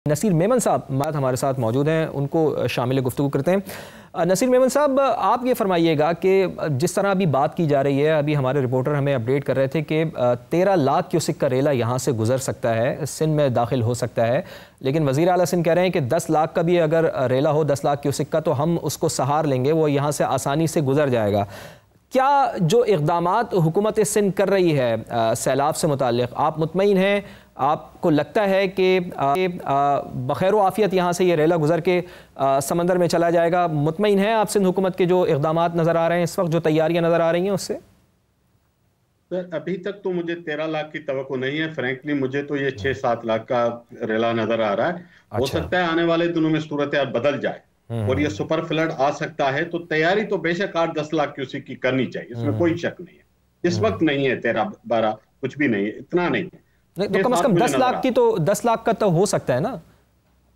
नसीर मेमन साहब हमारे साथ मौजूद हैं, उनको शामिल गुफ्तगू करते हैं। नसीर मेमन साहब, आप ये फरमाइएगा कि जिस तरह अभी बात की जा रही है, अभी हमारे रिपोर्टर हमें अपडेट कर रहे थे कि 13 लाख क्यूसिक का रेला यहाँ से गुजर सकता है, सिंध में दाखिल हो सकता है, लेकिन वज़ीर आला सिंध कह रहे हैं कि 10 लाख का भी अगर रेला हो, 10 लाख क्यूसिक का, तो हम उसको सहार लेंगे, वो यहाँ से आसानी से गुजर जाएगा। क्या जो इक़दामात हुकूमत सिंध कर रही है सैलाब से मुताल्लिक़, आप मुतमईन हैं? आपको लगता है कि बखैर आफ़ियत यहाँ से ये रेला गुजर के समंदर में चला जाएगा? मुतमईन हैं आप सिंध हुकूमत के जो इक़दामात नज़र आ रहे हैं इस वक्त, जो तैयारियाँ नज़र आ रही हैं उससे? सर, अभी तक तो मुझे 13 लाख की तवक्को नहीं है। फ्रैंकली मुझे तो ये 6-7 लाख का रेला नजर आ रहा है। हो सकता है आने वाले दिनों में सूरत हाल बदल जाए और ये सुपर फ्लड आ सकता है, तो तैयारी तो बेशक 8-10 लाख क्यूसिक की करनी चाहिए, इसमें कोई शक नहीं है। इस वक्त नहीं है 13-12, कुछ भी नहीं है, इतना नहीं है। तो कम से कम 10 लाख की, तो 10 लाख का तो हो सकता है ना,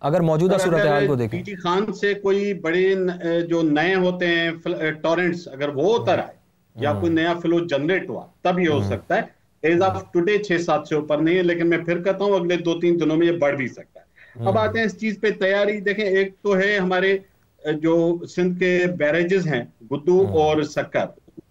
अगर मौजूदा सूरत हाल को देखें। पीटी खान से कोई बड़े जो नए होते हैं टॉरेंट्स, अगर वो उतर आए या कोई नया फ्लो जनरेट हुआ, तब ये हो सकता है। एज ऑफ टुडे 6-7 से ऊपर नहीं है, लेकिन मैं फिर कहता हूँ अगले 2-3 दिनों में ये बढ़ भी सकता है। अब आते हैं इस चीज पे तैयारी। देखें, एक तो है हमारे जो सिंध के बैरेजेस हैं, गुद्दू और सक्कर,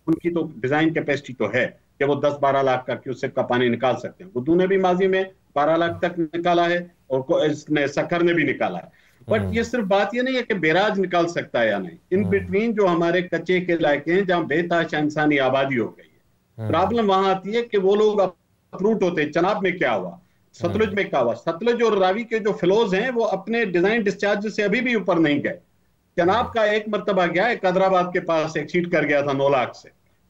उनकी तो डिजाइन कैपेसिटी तो है कि वो 10-12 लाख का क्यूसेक का पानी निकाल सकते हैं। गुद्दू ने भी माजी में 12 लाख तक निकाला है और इसने सक्कर ने भी निकाला है। बट ये सिर्फ बात ये नहीं है कि बैराज निकाल सकता है या नहीं। इन बिटवीन जो हमारे कच्चे के इलाके हैं जहाँ बेतहाशा इंसानी आबादी हो गई है, प्रॉब्लम वहां आती है कि वो लोग अप्रूट होते हैं। चनाब में क्या हुआ, सतलुज में क्या हुआ? सतलुज और रावी के जो फ्लोज हैं वो अपने डिजाइन डिस्चार्ज से अभी भी ऊपर नहीं गए। चनाब का एक मरतबा गया है, कदराबाद के पास एक्सीड कर गया था 9 लाख से,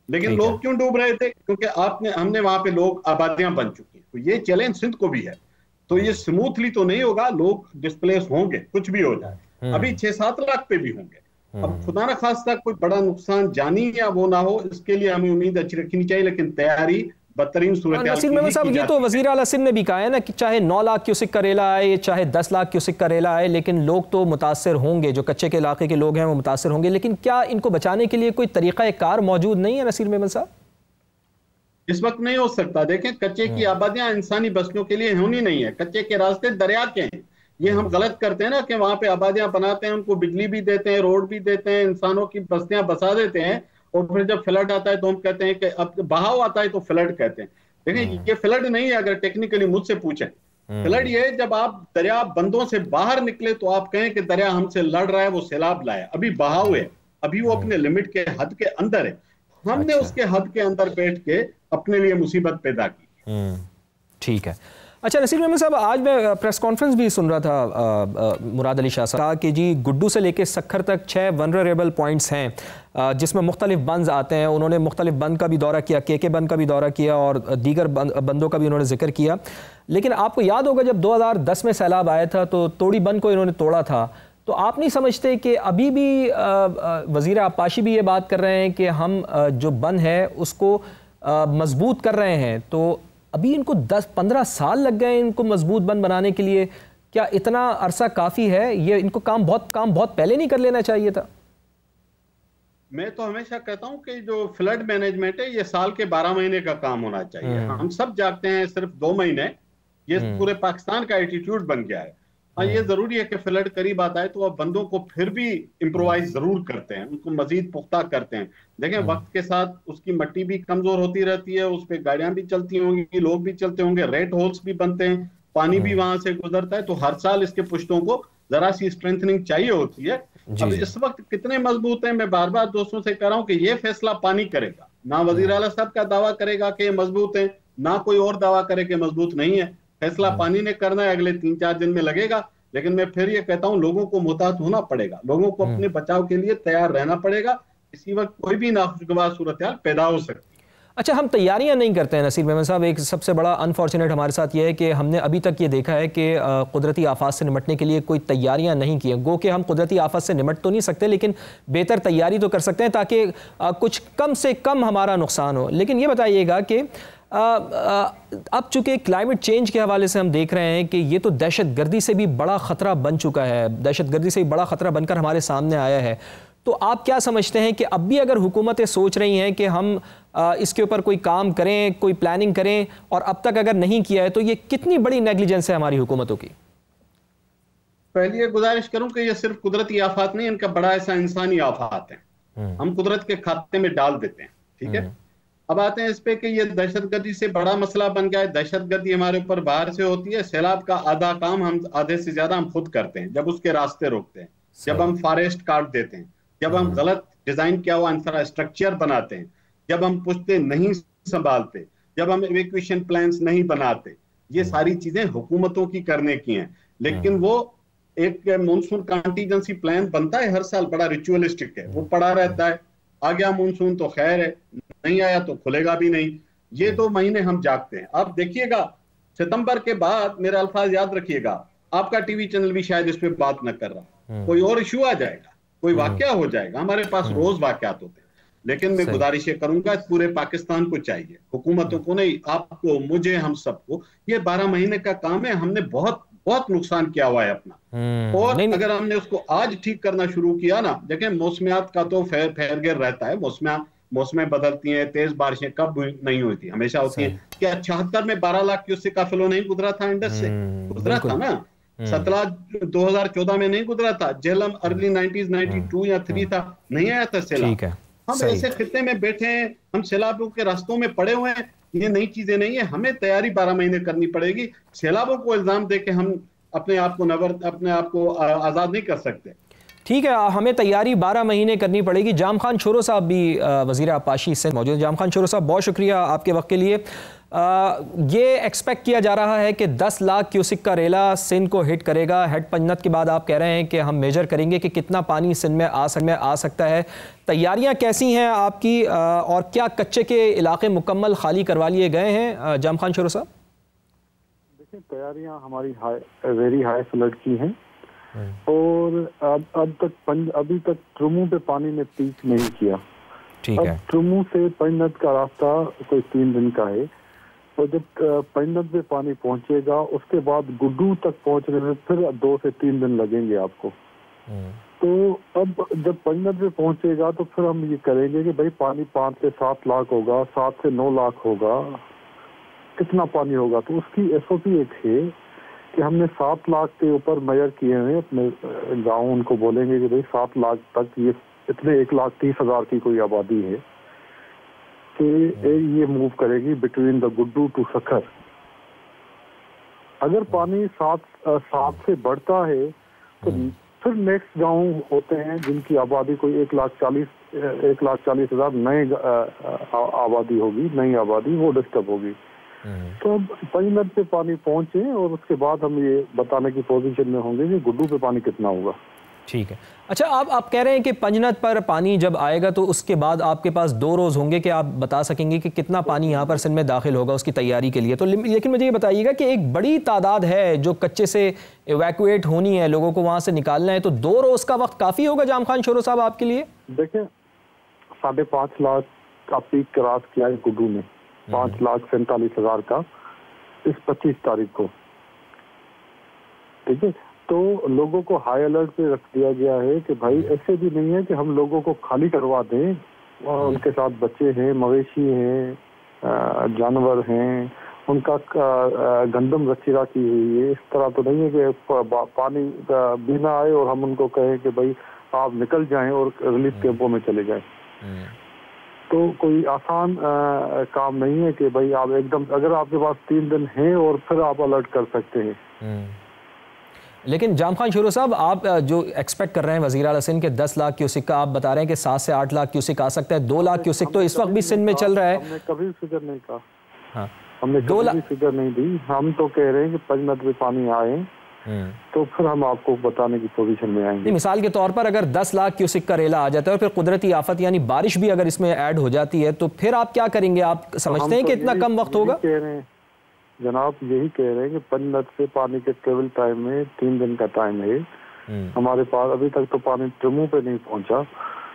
लेकिन लोग क्यों डूब रहे थे? क्योंकि हमने वहां पे लोग आबादियां बन चुकी हैं। तो ये चैलेंज सिंध को भी है, तो ये स्मूथली तो नहीं होगा, लोग डिस्प्लेस होंगे, कुछ भी हो जाए। अभी 6-7 लाख पे भी होंगे। अब खुदा न खास्ता कोई बड़ा नुकसान जानी या वो ना हो, इसके लिए हमें उम्मीद अच्छी रखनी चाहिए, लेकिन तैयारी बदतरीन सूरत नसीर मेमन साहब, ये तो वज़ीर आला सिंध ने भी कहा है ना कि चाहे 9 लाख क्यूसिक का रेला आए, चाहे 10 लाख क्यूसिक का रेला आए, लेकिन लोग तो मुतासर होंगे, जो कच्चे के इलाके के लोग हैं वो मुतासर होंगे। लेकिन क्या इनको बचाने के लिए कोई तरीका कार मौजूद नहीं है नसीर मेमन साहब? इस वक्त नहीं हो सकता। देखें, कच्चे की आबादियां इंसानी बस्तियों के लिए होनी नहीं है। कच्चे के रास्ते दरिया के हैं। ये हम गलत करते हैं ना कि वहां पे आबादियां बनाते हैं, उनको बिजली भी देते हैं, रोड भी देते हैं, इंसानों की बस्तियां बसा देते हैं, और फिर जब फ्लड आता है तो हम कहते हैं कि अब बहाव आता है तो फ्लड कहते हैं। देखिए, ये फ्लड नहीं है। अगर टेक्निकली मुझसे पूछें, फ्लड ये है जब आप दरिया बंदों से बाहर निकले तो आप कहें कि दरिया हमसे लड़ रहा है, वो सैलाब लाया। अभी बहाव है, अभी वो अपने लिमिट के हद के अंदर है। हमने उसके हद के अंदर बैठ के अपने लिए मुसीबत पैदा की। ठीक है। अच्छा नसीर मेमन साहब, आज मैं प्रेस कॉन्फ्रेंस भी सुन रहा था मुराद अली शाह साहब कि जी गुड्डू से लेके सक्खर तक 6 वनरेबल पॉइंट्स हैं जिसमें मुख्तलिफ बंद आते हैं। उन्होंने मुख्तलिफ बंद का भी दौरा किया, के बंद का भी दौरा किया और दीगर बंदों का भी उन्होंने जिक्र किया। लेकिन आपको याद होगा जब 2010 में सैलाब आया था तो तोड़ी बंद को इन्होंने तोड़ा था। तो आप नहीं समझते कि अभी भी वज़ीर आबपाशी भी ये बात कर रहे हैं कि हम जो बंद है उसको मजबूत कर रहे हैं, तो अभी इनको 10-15 साल लग गए इनको मजबूत बंद बनाने के लिए? क्या इतना अरसा काफ़ी है? ये इनको काम बहुत पहले नहीं कर लेना चाहिए था? मैं तो हमेशा कहता हूं कि जो फ्लड मैनेजमेंट है ये साल के 12 महीने का काम होना चाहिए। हम सब जागते हैं सिर्फ 2 महीने। ये पूरे पाकिस्तान का एटीट्यूड बन गया है। हाँ, ये जरूरी है कि फ्लड करीब आता है तो अब बंदों को फिर भी इम्प्रोवाइज जरूर करते हैं, उनको मजीद पुख्ता करते हैं। देखें, वक्त के साथ उसकी मिट्टी भी कमजोर होती रहती है, उस पर गाड़ियां भी चलती होंगी, लोग भी चलते होंगे, रेड होल्स भी बनते हैं, पानी भी वहां से गुजरता है, तो हर साल इसके पुश्तों को जरा सी स्ट्रेंथनिंग चाहिए होती है। अब इस वक्त कितने मजबूत हैं, मैं बार बार दोस्तों से कह रहा हूं कि ये फैसला पानी करेगा। ना वजीर आला साहब का दावा करेगा कि ये मजबूत है, ना कोई और दावा करे कि मजबूत नहीं है। फैसला पानी ने करना है, अगले 3-4 दिन में लगेगा। लेकिन मैं फिर ये कहता हूं, लोगों को मुहतात होना पड़ेगा, लोगों को अपने बचाव के लिए तैयार रहना पड़ेगा। इसी वक्त कोई भी नाखुशगवार सूरत हाल पैदा हो सकती है। अच्छा, हम तैयारियां नहीं करते हैं नसीर मेमन साहब। एक सबसे बड़ा अनफॉर्चुनेट हमारे साथ ये है कि हमने अभी तक ये देखा है कि कुदरती आफात से निमटने के लिए कोई तैयारियां नहीं की हैं। गो कि हम कुदरती आफत से निमट तो नहीं सकते, लेकिन बेहतर तैयारी तो कर सकते हैं ताकि कुछ कम से कम हमारा नुकसान हो। लेकिन ये बताइएगा कि अब चूंकि क्लाइमेट चेंज के हवाले से हम देख रहे हैं कि ये तो दहशतगर्दी से भी बड़ा ख़तरा बन चुका है, दहशतगर्दी से भी बड़ा ख़तरा बनकर हमारे सामने आया है। तो आप क्या समझते हैं कि अब भी अगर हुकूमतें सोच रही हैं कि हम इसके ऊपर कोई काम करें, कोई प्लानिंग करें, और अब तक अगर नहीं किया है तो ये कितनी बड़ी नेग्लिजेंस है हमारी हुकूमतों की? पहले ये गुजारिश करूं कि ये सिर्फ कुदरती आफात नहीं, इनका बड़ा ऐसा इंसानी आफात है, हम कुदरत के खाते में डाल देते हैं। ठीक है, अब आते हैं इस पे कि ये दहशतगर्दी से बड़ा मसला बन गया है। दहशतगर्दी हमारे ऊपर बाहर से होती है, सैलाब का आधा काम हम आधे से ज्यादा हम खुद करते हैं, जब उसके रास्ते रोकते हैं, जब हम फॉरेस्ट काट देते हैं, जब हम गलत डिजाइन किया हुआ इंफ्रास्ट्रक्चर बनाते हैं, जब हम पुश्ते नहीं संभालते, जब हम इवैक्यूएशन प्लान्स नहीं बनाते। ये सारी चीजें हुकूमतों की करने की हैं, लेकिन वो एक मानसून कंटीजेंसी प्लान बनता है हर साल, बड़ा रिचुअलिस्टिक है, वो पड़ा रहता है। आ गया मानसून तो खैर है, नहीं आया तो खुलेगा भी नहीं। ये 2 महीने हम जागते हैं। अब देखिएगा सितंबर के बाद, मेरा अल्फाज याद रखिएगा, आपका टीवी चैनल भी शायद इस पे बात न कर रहा, कोई और इशू आ जाएगा, कोई वाकया हो जाएगा। हमारे पास रोज वाकयात होते हैं, लेकिन मैं गुजारिश करूंगा पूरे पाकिस्तान को चाहिए, हुकूमतों को नहीं, आपको, मुझे, हम सबको, ये 12 महीने का काम है। हमने बहुत बहुत नुकसान किया हुआ है अपना, और अगर हमने उसको आज ठीक करना शुरू किया ना, देखें मौसमियात का तो फेरगेर रहता है, मौसमें बदलती हैं, तेज बारिशें कब नहीं होती, हमेशा होती हैं। क्या 76 में 12 लाख क्यूसेक का फ्लो नहीं गुजरा था इंडस से? गुजरा था ना। सतलज 2014 में नहीं गुजरा था, झेलम अर्ली 90s 92 या 3 था, नहीं आया था सैलाब। हम ऐसे खित्ते में बैठे हैं, हम सैलाबों के रास्तों में पड़े हुए हैं। ये नई चीजें नहीं है, हमें तैयारी 12 महीने करनी पड़ेगी। सैलाबों को इल्जाम देके हम अपने आप को आजाद नहीं कर सकते। ठीक है, हमें तैयारी 12 महीने करनी पड़ेगी। जाम खान छोरो साहब भी वज़ीर आबपाशी से मौजूद हैं। जाम खान छोरो साहब, बहुत शुक्रिया आपके वक्त के लिए। ये एक्सपेक्ट किया जा रहा है कि 10 लाख क्यूसिक का रेला सिंध को हिट करेगा। हेड पंजनत के बाद आप कह रहे हैं कि हम मेजर करेंगे कि कितना पानी सिंध में आ सकता है। तैयारियां कैसी हैं आपकी, और क्या कच्चे के इलाके मुकम्मल खाली करवा लिए गए हैं? जाम खान छोरो साहब, देखिए तैयारियां हमारी वेरी हाई अलर्ट की हैं, और अभी तक ट्रुमू पे पानी ने पीक नहीं किया। ठीक है, ट्रुमू से पंजनत का रास्ता कोई 3 दिन का है, तो जब पंजनत पे पानी पहुंचेगा उसके बाद गुड्डू तक पहुंचने में फिर 2 से 3 दिन लगेंगे आपको। तो अब जब पंजनत पे पहुंचेगा तो फिर हम ये करेंगे कि भाई पानी 5 से 7 लाख होगा, 7 से 9 लाख होगा, कितना पानी होगा। तो उसकी SOP एक है कि हमने 7 लाख के ऊपर मेजर किए हैं अपने गाँव, उनको बोलेंगे कि भाई 7 लाख तक ये इतने 1,30,000 की कोई आबादी है कि ये मूव करेगी between the Guddu to Sukkur. अगर पानी 7 से बढ़ता है तो फिर नेक्स्ट गांव होते हैं जिनकी आबादी कोई 1,40,000 नए आबादी होगी, नई आबादी वो डिस्टर्ब होगी। तो अब पंजनत पे पानी पहुंचे और उसके बाद हम ये बताने की पोजीशन में होंगे कि गुड्डू पे पानी कितना होगा। ठीक है। अच्छा, आप कह रहे हैं कि पंजनत पर पानी जब आएगा तो उसके बाद आपके पास 2 रोज़ होंगे कि आप बता सकेंगे कि कितना पानी यहाँ पर सिंध में दाखिल होगा उसकी तैयारी के लिए। तो लेकिन मुझे ये बताइएगा कि एक बड़ी तादाद है जो कच्चे से इवैक्यूएट होनी है, लोगों को वहाँ से निकालना है, तो 2 रोज़ का वक्त काफ़ी होगा जाम खान छोरो साहब आपके लिए? देखिए 5.5 लाख का पीक क्रॉस किया है गुड्डू ने, 5,47,000 का इस 25 तारीख को। ठीक है, तो लोगों को हाई अलर्ट पे रख दिया गया है कि भाई ऐसे भी नहीं है कि हम लोगों को खाली करवा दें, और उनके साथ बच्चे हैं, मवेशी हैं, जानवर हैं, उनका गंदम रखी राखी हुई है। इस तरह तो नहीं है कि पानी बिना आए और हम उनको कहें कि भाई आप निकल जाएं और रिलीफ कैंपों में चले जाएं। तो कोई आसान काम नहीं है कि भाई आप एकदम, अगर आपके पास 3 दिन हैं और फिर आप अलर्ट कर सकते हैं। लेकिन जाम खान छोरो साहब, आप जो एक्सपेक्ट कर रहे हैं वज़ीर आला सिंध के 10 लाख क्यूसिक का, आप बता रहे हैं कि 7 से 8 लाख क्यूसिक आ सकता है। 2 लाख क्यूसिक तो इस वक्त भी सिंध में चल रहा है। हमने कभी फिगर नहीं कहा, हाँ, हमने कभी फिगर नहीं दी। हम तो कह रहे हैं कि पंजनत में पानी आए तो फिर हम आपको बताने की पोजीशन में आएंगे। मिसाल के तौर पर अगर 10 लाख क्यूसिक का रेला आ जाता है और फिर कुदरती आफत यानी बारिश भी अगर इसमें ऐड हो जाती है, तो फिर आप क्या करेंगे? आप समझते हैं कि इतना कम वक्त होगा? कह रहे हैं जनाब, यही कह रहे हैं कि पंजनत से पानी के ट्रेवल टाइम में 3 दिन का टाइम है हमारे पास। अभी तक तो पानी ट्रमू पे नहीं पहुंचा,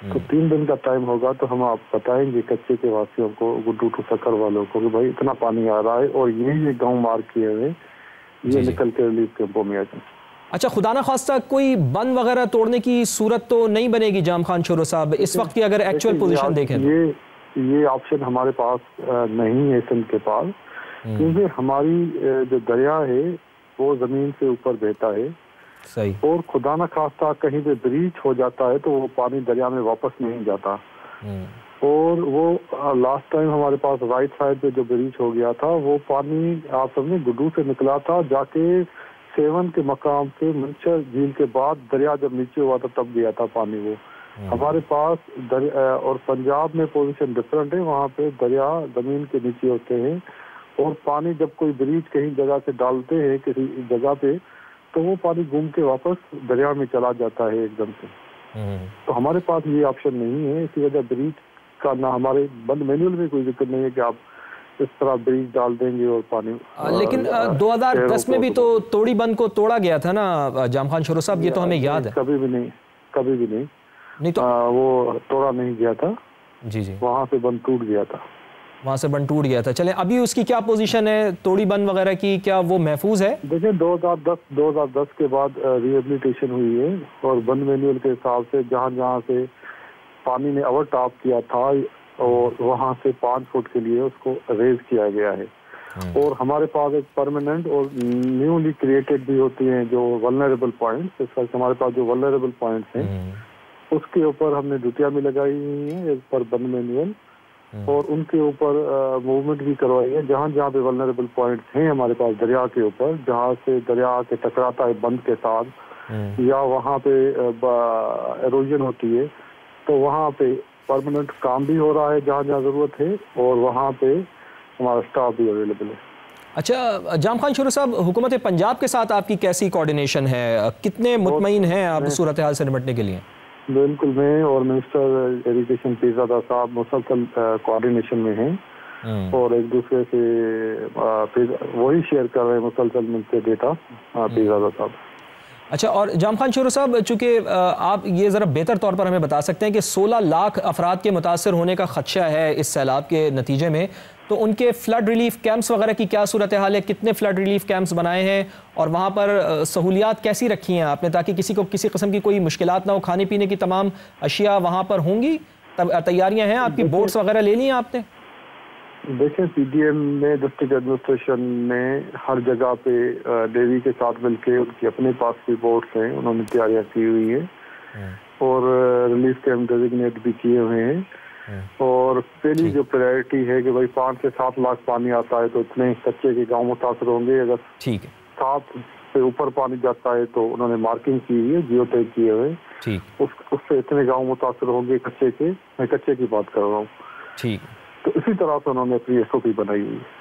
तो 3 दिन का टाइम होगा तो हम आप बताएंगे कच्चे के वासियों को, गुड्डू टू सकर वालों को, कि भाई इतना पानी आ रहा है और ये गाँव मार किए हुए, ये निकल के रिलीफ कैंपों में आ जाए। अच्छा, खुदा ना खास्ता कोई बंद वगैरह तोड़ने की सूरत तो नहीं बनेगी जाम खान छोरो साहब इस वक्त की अगर एक्चुअल पोजीशन देखें? ये ऑप्शन हमारे पास नहीं है सिंध के पास, क्योंकि हमारी जो दरिया है वो जमीन से ऊपर बहता है। सही। और खुदा न खास्ता कहीं पे ब्रीच हो जाता है तो वो पानी दरिया में वापस नहीं जाता। और वो लास्ट टाइम हमारे पास राइट साइड पे जो ब्रीच हो गया था वो पानी आप समझे गुड्डू से निकला था, जाके सेवन के मकाम पे मंचर झील के बाद दरिया जब नीचे हुआ था तब गया था पानी वो। हमारे पास और पंजाब में पोजीशन डिफरेंट है, वहाँ पे दरिया जमीन के नीचे होते हैं और पानी जब कोई ब्रीच कहीं जगह से डालते हैं किसी जगह पे तो वो पानी घूम के वापस दरिया में चला जाता है एकदम से। तो हमारे पास ये ऑप्शन नहीं है, इसी वजह ब्रीच का ना हमारे बंद मैनुअल में कोई दिक्कत नहीं है कि आप इस तरह ब्रीच डाल देंगे और पानी। लेकिन 2010 में भी तो तोड़ी बंद को तोड़ा गया था ना जाम खान शुरू साहब, ये तो हमें याद है। कभी भी नहीं तो वो तोड़ा नहीं गया था। जी जी, वहाँ से बंद टूट गया था। वहाँ से बंद टूट गया था। चलें, अभी उसकी क्या पोजीशन है तोड़ी बंद वगैरह की, क्या वो महफूज है? देखिए 2010 के बाद रिहेबिलिटेशन हुई है और बंद मैनुअल के हिसाब से जहाँ जहाँ से पानी ने ओवर टॉप किया था और वहाँ से 5 फुट के लिए उसको रेज किया गया है। और हमारे पास एक परमानेंट और न्यूली क्रिएटेड भी होती हैं जो वल्नरेबल पॉइंट्स। इस वक्त हमारे पास जो वल्नरेबल पॉइंट्स हैं उसके ऊपर हमने ड्यूटियाँ भी लगाई हुई हैं एक पर बंद मैनुअल, और उनके ऊपर मूवमेंट भी करवाई है जहाँ जहाँ पे वल्नरेबल पॉइंट्स हैं हमारे पास दरिया के ऊपर, जहाँ से दरिया के टकराता है बंद के साथ या वहाँ पे एरोजन होती है, तो वहाँ पे परमानेंट काम भी हो रहा है जहाँ जहाँ जरूरत है और वहाँ पे हमारा स्टाफ भी अवेलेबल है। अच्छा जाम खान शुरू साहब, हुकूमत पंजाब के साथ आपकी कैसी कोऑर्डिनेशन है, कितने मुतमईन हैं आप इस सूरत हाल से निपटने के लिए? बिल्कुल, मैं और मिनिस्टर एजुकेशन पीरजादा साहब मुसलसल कोऑर्डिनेशन में हैं और एक दूसरे से वही शेयर कर रहे हैं मुसलसल मिलते डेटा पीरजादा साहब। अच्छा, और जाम खान शुरू साहब, चूँकि आप ये ज़रा बेहतर तौर पर हमें बता सकते हैं कि 16 लाख अफराद के मुतासर होने का खदशा है इस सैलाब के नतीजे में, तो उनके फ्लड रिलीफ कैंप्स वगैरह की क्या सूरत हाल है? कितने फ्लड रिलीफ कैंप्स बनाए हैं और वहाँ पर सहूलियात कैसी रखी हैं आपने ताकि किसी को किसी किस्म की कोई मुश्किलात ना हो? खाने पीने की तमाम अशिया वहाँ पर होंगी, तब तैयारियाँ हैं आपकी? बोट्स वगैरह ले ली हैं आपने? देखें, पीडीएम में डिस्ट्रिक्ट एडमिनिस्ट्रेशन ने हर जगह पे नेवी के साथ मिलके उनकी अपने पास भी बोट्स हैं, उन्होंने तैयारियां की हुई है और रिलीफ कैंप डेजिग्नेट भी किए हुए हैं। और पहली जो प्रायोरिटी है कि भाई 5 से 7 लाख पानी आता है तो इतने कच्चे के गांव मुतासर होंगे। अगर 7 से ऊपर पानी जाता है तो उन्होंने मार्किंग की हुई है, जियो टैग किए हुए, उससे इतने गाँव मुतासर होंगे कच्चे के। मैं कच्चे की बात कर रहा हूँ। तो इसी तरह से उन्होंने अपनी SOP बनाई हुई है।